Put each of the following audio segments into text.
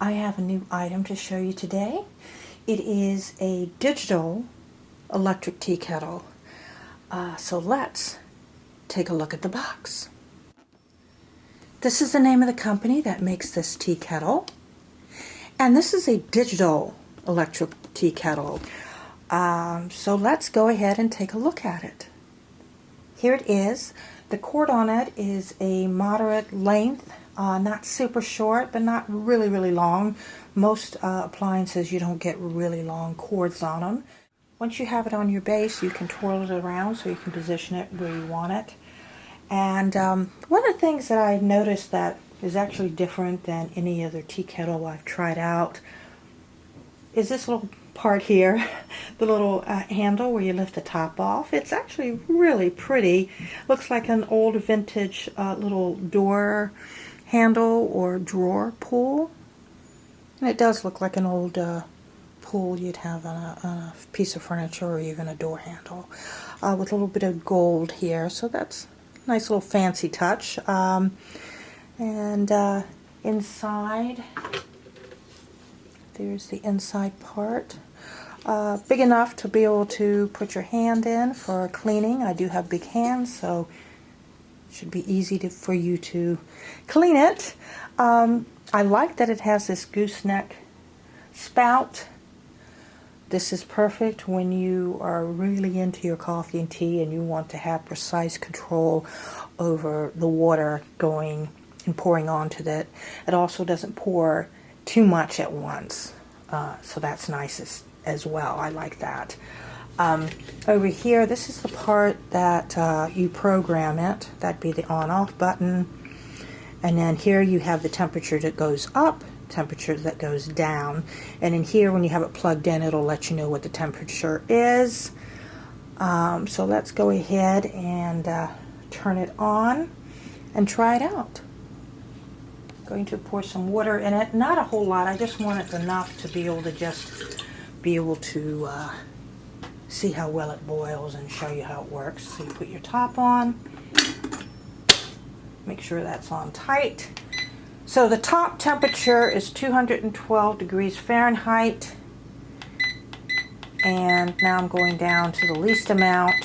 I have a new item to show you today. It is a digital electric tea kettle. So let's take a look at the box. This is the name of the company that makes this tea kettle. And this is a digital electric tea kettle. So let's go ahead and take a look at it. Here it is. The cord on it is a moderate length. Not super short, but not really long. Most appliances, you don't get really long cords on them. Once you have it on your base, you can twirl it around so you can position it where you want it. And one of the things that I noticed that is actually different than any other tea kettle I've tried out is this little part here, the little handle where you lift the top off. It's actually really pretty. Looks like an old vintage little door handle or drawer pull, and it does look like an old pull you'd have on a piece of furniture or even a door handle, with a little bit of gold here, so that's a nice little fancy touch. And inside, there's the inside part, big enough to be able to put your hand in for cleaning. I do have big hands, so should be easy for you to clean it. I like that it has this gooseneck spout. This is perfect when you are really into your coffee and tea and you want to have precise control over the water going and pouring onto it. It also doesn't pour too much at once, so that's nice as well. I like that. Over here, this is the part that you program it. That'd be the on-off button. And then here you have the temperature that goes up, temperature that goes down. And in here, when you have it plugged in, it'll let you know what the temperature is. So let's go ahead and turn it on and try it out. Going to pour some water in it. Not a whole lot. I just want it enough to be able to just be able to see how well it boils and show you how it works. So you put your top on, make sure that's on tight. So the top temperature is 212 degrees Fahrenheit, and now I'm going down to the least amount,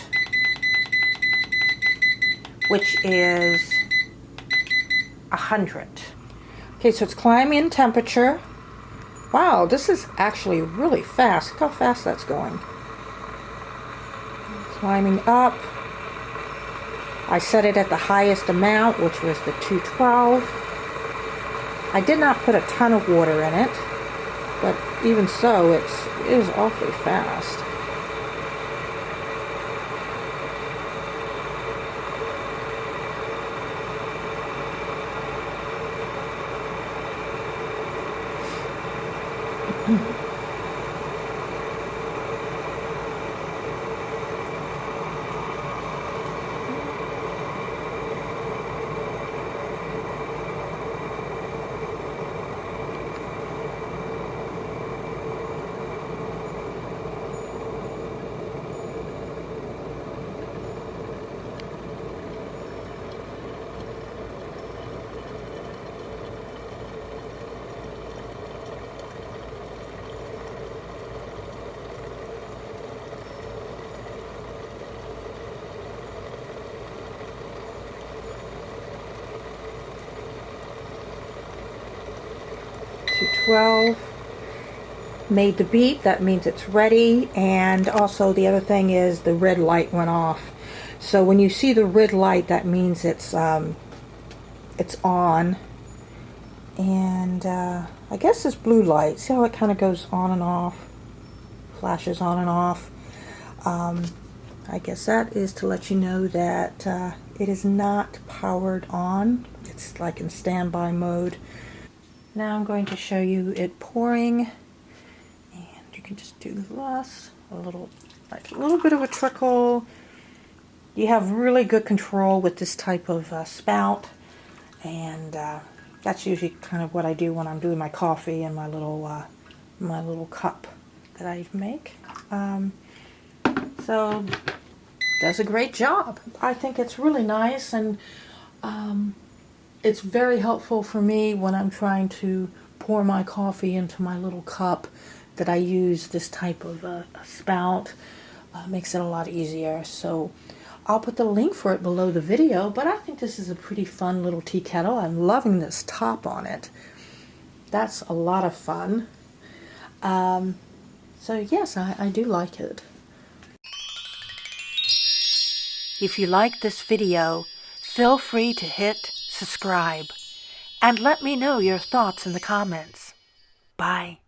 which is 100. Okay, so it's climbing in temperature. Wow, this is actually really fast. Look how fast that's going. Climbing up. I set it at the highest amount, which was the 212. I did not put a ton of water in it, but even so, it is awfully fast. Made the beep. That means it's ready. And also the other thing is the red light went off. So when you see the red light, that means it's on. And I guess this blue light, see how it kind of goes on and off, flashes on and off. I guess that is to let you know that it is not powered on. It's like in standby mode. Now I'm going to show you it pouring, and you can just do this, like a little bit of a trickle. You have really good control with this type of spout, and that's usually kind of what I do when I'm doing my coffee in my little cup that I make. So does a great job. I think it's really nice, and it's very helpful for me when I'm trying to pour my coffee into my little cup that I use this type of a spout. Makes it a lot easier. So I'll put the link for it below the video, but I think this is a pretty fun little tea kettle. I'm loving this top on it. That's a lot of fun. So yes, I do like it. If you like this video, feel free to hit subscribe and let me know your thoughts in the comments. Bye.